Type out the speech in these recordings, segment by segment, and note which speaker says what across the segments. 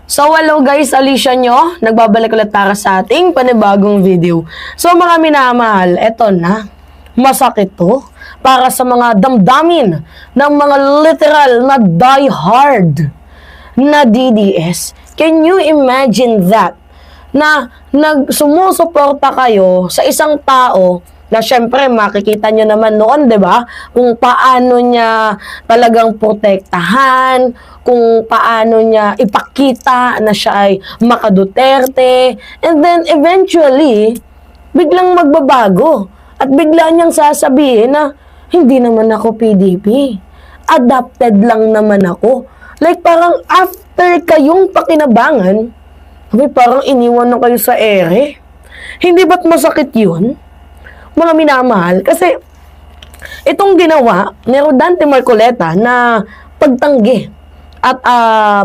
Speaker 1: So, hello guys, Alicia nyo. Nagbabalik ulit para sa ating panibagong video. So, mga minamahal, eto na. Masakit to para sa mga damdamin ng mga literal na die-hard na DDS. Can you imagine that? Na sumusuporta kayo sa isang tao na syempre makikita nyo naman noon, 'di ba? Kung paano niya talagang protektahan, kung paano niya ipakita na siya ay maka-Duterte, and then eventually biglang magbabago at bigla niyang sasabihin na hindi naman ako PDP. Adopted lang naman ako. Like parang after kayong pakinabangan, parang iniwan na kayo sa ere. Hindi ba't masakit 'yun? Mga minamahal, kasi itong ginawa ni Rodante Marcoleta na pagtanggi at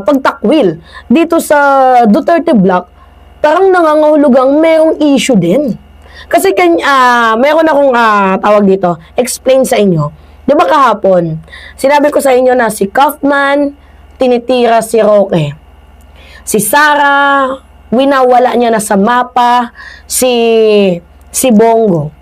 Speaker 1: pagtakwil dito sa Duterte Block, parang nangangahulugang mayroong issue din. Kasi meron akong tawag dito, explain sa inyo. Di ba kahapon, sinabi ko sa inyo na si Kaufman, tinitira si Roque. Si Sara, winawala niya na sa mapa, si Bongo.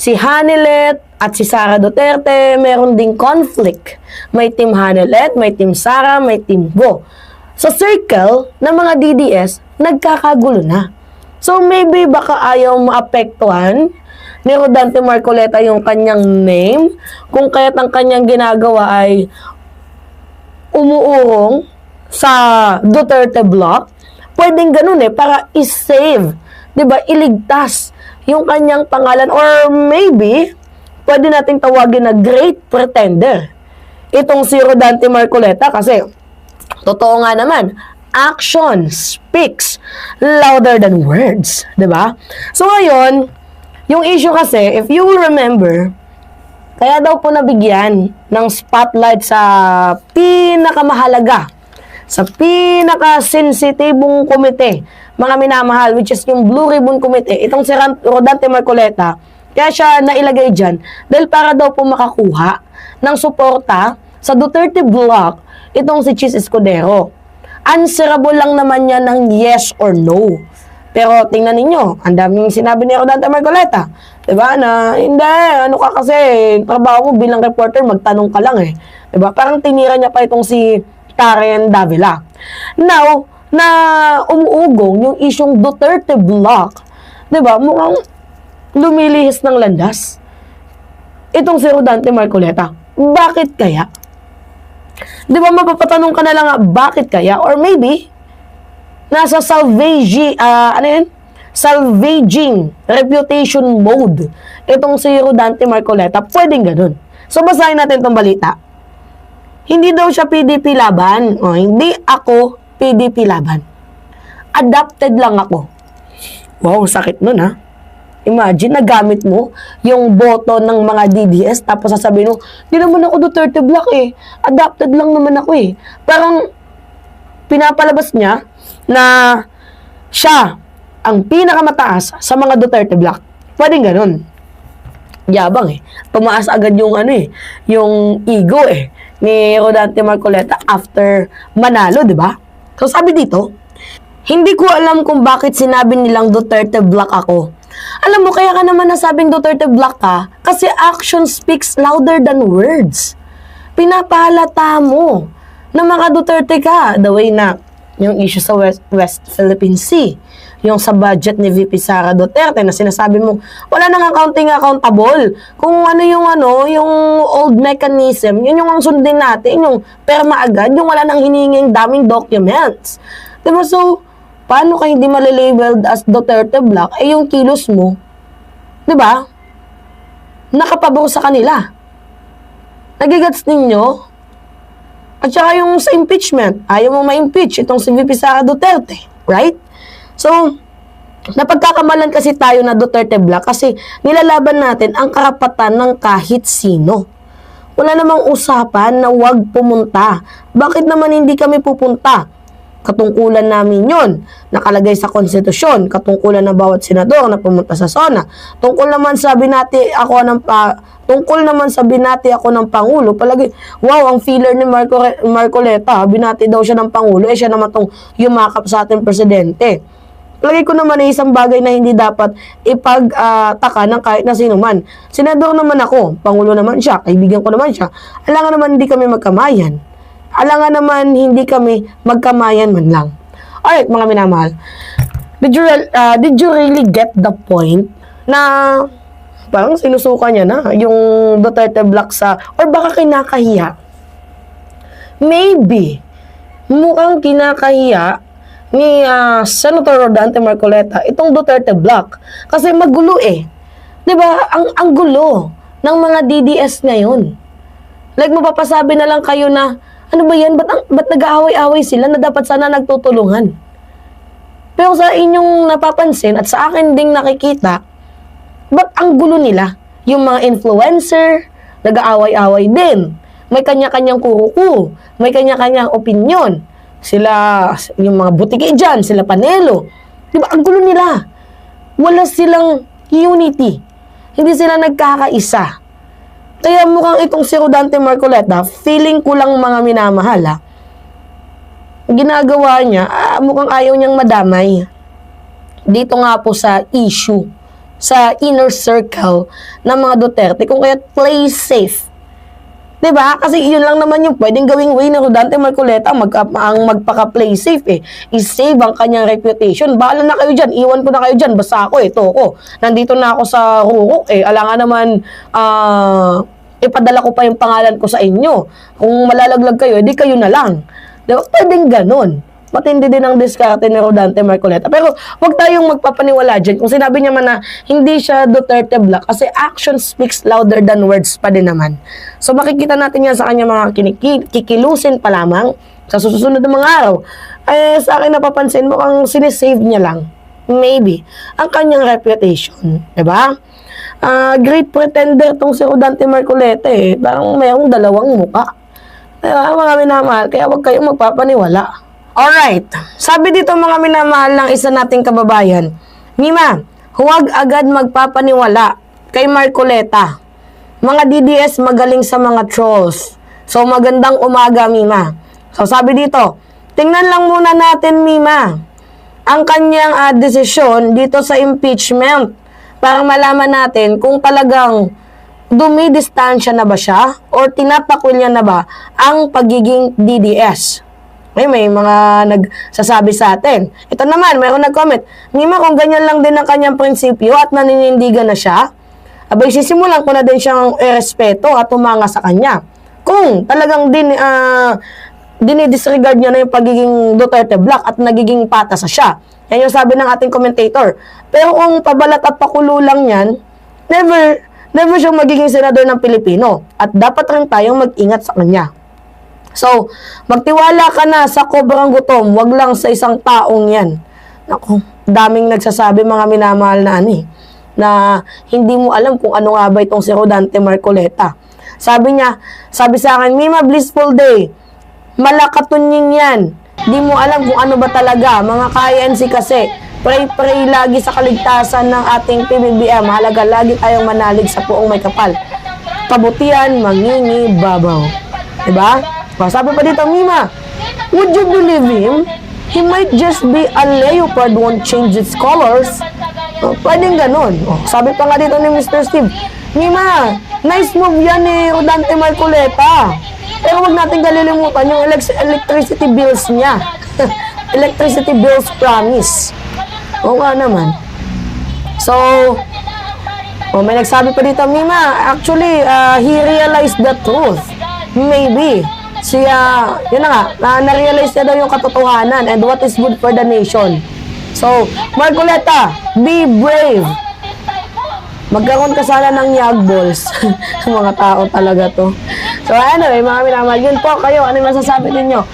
Speaker 1: Si Hanilet at si Sara Duterte, meron ding conflict. May team Hanilet, may team Sara, may team Go. Sa circle ng mga DDS, nagkakagulo na. So maybe baka ayaw maapektuhan ni Rodante Marcoleta yung kanyang name, kung kaya't ang kanyang ginagawa ay umuurong sa Duterte Block. Pwedeng ganun para i-save, 'di ba? Iligtas yung kanyang pangalan, or maybe pwede nating tawagin na great pretender itong si Rodante Marcoleta, kasi totoo nga naman, action speaks louder than words, 'di ba? So ngayon, yung issue kasi, if you will remember, kaya daw po nabigyan ng spotlight sa pinakamahalaga, sa pinaka-sensitibong komite, mga minamahal, which is yung Blue Ribbon Committee, itong si Rodante Marcoleta, kaya siya nailagay dyan, dahil para daw po makakuha ng suporta sa Duterte Block, itong si Chis Escudero. Answerable lang naman niya ng yes or no. Pero tingnan ninyo, ang daming sinabi ni Rodante Marcoleta, diba, na hindi, ano ka kasi, trabaho mo bilang reporter, magtanong ka lang Diba, parang tinira niya pa itong si Karen Davila. Now, na umuugong yung isyong Duterte Block, 'di ba? Mukhang lumilihis ng landas itong si Rodante Marcoleta. Bakit kaya? 'Di ba, mapapatanong ka na lang bakit kaya? Or maybe nasa salvaging reputation mode itong si Rodante Marcoleta. Pwedeng ganun. So basahin natin tong balita. Hindi daw siya PDP laban. Hindi ako PDP laban. Adopted lang ako. Wow, sakit nun Imagine, nagamit mo yung boto ng mga DDS, tapos sasabihin mo, hindi naman ako Duterte Block Adopted lang naman ako Parang, pinapalabas niya na siya ang pinakamataas sa mga Duterte Block. Pwedeng ganun. Yabang Tumaas agad yung yung ego ni Rodante Marcoleta after manalo, di ba? So sabi dito, hindi ko alam kung bakit sinabi nilang Duterte Block ako. Alam mo, kaya ka naman nasabing Duterte Block ka kasi action speaks louder than words. Pinapahalata mo na mga Duterte ka, the way na yung issue sa West Philippine Sea, yung sa budget ni VP Sara Duterte na sinasabi mo, wala nang accounting accountable. Kung yung old mechanism, yun yung sundin natin, yung perma agad, yung wala nang hininging daming documents. Diba? So, paano ka hindi malilabeled as Duterte Block? Yung kilos mo, diba? Nakapabor sa kanila. Nagigets ninyo? At saka yung sa impeachment, ayaw mo ma-impeach itong si VP Sara Duterte, right? So, napagkakamalan kasi tayo na Duterte Block kasi nilalaban natin ang karapatan ng kahit sino. Wala namang usapan na wag pumunta. Bakit naman hindi kami pupunta Katungkulan namin yon, nakalagay sa konstitusyon, katungkulan ng bawat senador na pumunta sa SONA. Tungkol naman sa binati ako ng Pangulo, palagi, wow, ang feeler ni Marcoleta, binati daw siya ng Pangulo, siya naman tong yumakap sa ating presidente. Palagi ko naman isang bagay na hindi dapat ipagtaka ng kahit na sino man. Senador naman ako, Pangulo naman siya, kaibigan ko naman siya, alangan naman hindi kami magkamayan. Alangan naman hindi kami magkamayan man lang. Alright, mga minamahal. Did you really get the point na parang sinusuka niya na yung Duterte Black or baka kinakahiya? Maybe, mukhang kinakahiya ni Senator Rodante Marcoleta itong Duterte Black. Kasi magulo Diba? Ang gulo ng mga DDS ngayon. Like, mapapasabi na lang kayo na ano ba yan? Ba't nag-aaway-aaway sila na dapat sana nagtutulungan? Pero sa inyong napapansin at sa akin ding nakikita, ba't ang gulo nila? Yung mga influencer, nag-aaway-aaway din. May kanya-kanyang kuruku, may kanya-kanyang opinyon. Sila, yung mga butiki dyan, sila Panelo. Diba? Ang gulo nila. Wala silang unity. Hindi sila nagkakaisa. Kaya mukhang itong si Rodante Marcoleta, feeling ko lang mga minamahal, ginagawa niya, mukhang ayaw niyang madamay. Dito nga po sa issue, sa inner circle ng mga Duterte, kung kaya play safe. Diba? Kasi yun lang naman yung pwedeng gawing way na Rodante Marcoleta ang magpaka-play safe I-save ang kanyang reputation. Bahala na kayo dyan. Iwan ko na kayo dyan. Basta ako toko. Nandito na ako sa Rurok alangan naman ipadala ko pa yung pangalan ko sa inyo. Kung malalaglag kayo, edi kayo na lang. Diba? Pwedeng ganun. Matindi din ang diskarte ni Rodante Marcoleta. Pero huwag tayong magpapaniwala dyan. Kung sinabi niya man na hindi siya Duterte Black, kasi action speaks louder than words pa din naman. So makikita natin yan sa kanya mga kikilusin pa lamang sa susunod ng mga araw. Sa akin napapansin mo, ang sinisave niya lang, maybe, ang kanyang reputation. Diba? Great pretender tong si Rodante Marcoleta Parang mayroong dalawang muka. Diba? Mga minamahal, kaya huwag kayong magpapaniwala. Alright, sabi dito mga minamahal ng isa nating kababayan, Mima, huwag agad magpapaniwala kay Marcoleta. Mga DDS magaling sa mga trolls. So magandang umaga, Mima. So sabi dito, tingnan lang muna natin, Mima, ang kanyang desisyon dito sa impeachment para malaman natin kung talagang dumidistansya na ba siya or tinatakwil niya na ba ang pagiging DDS. May mga nagsasabi sa atin. Ito naman, mayroon nag-comment, Mima, kung ganyan lang din ang kanyang prinsipyo at naninindigan na siya, abay sisimulan ko na din siyang irespeto at umanga sa kanya. Kung talagang dinidisregard niya na yung pagiging Duterte Black at nagiging patas siya. Yan yung sabi ng ating commentator. Pero kung pabalat at pakulo lang yan, never siyang magiging senador ng Pilipino. At dapat rin tayong mag-ingat sa kanya. So, magtiwala ka na sa kobrang gutom, wag lang sa isang taong yan. Naku, daming nagsasabi mga minamahal na na hindi mo alam kung ano nga ba itong si Rodante Marcoleta. Sabi sa akin, Mima, blissful day. Malakatunying yan. Di mo alam kung ano ba talaga. Mga KNC kasi, pray lagi sa kaligtasan ng ating PBBM. Mahalaga lagi tayong manalig sa puong may kapal. Kabutihan, mangingibabaw. Diba? Sabi pa dito, Mima, would you believe him? He might just be a leopard, won't change its colors. Pwedeng ganun. Sabi pa nga dito ni Mr. Steve, Mima, nice move yan ni Rodante Marcoleta. Pero wag natin kalilimutan yung electricity bills niya. Electricity bills promise. Oo nga naman. So, may nagsabi pa dito, Mima, actually, he realized the truth. Maybe. Yun na nga, na-realize niya daw yung katotohanan and what is good for the nation. So, Marcoleta, be brave. Magkaroon ka sana ng yag balls. Mga tao talaga to. So, anyway, mga minamahal, yun po kayo. Ano yung masasabi ninyo?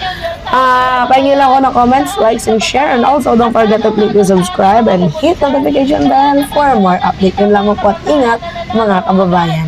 Speaker 1: Pahingin lang ako ng comments, likes, and share. And also, don't forget to click to subscribe and hit notification bell for more update. Yun lang po at ingat, mga kababayan.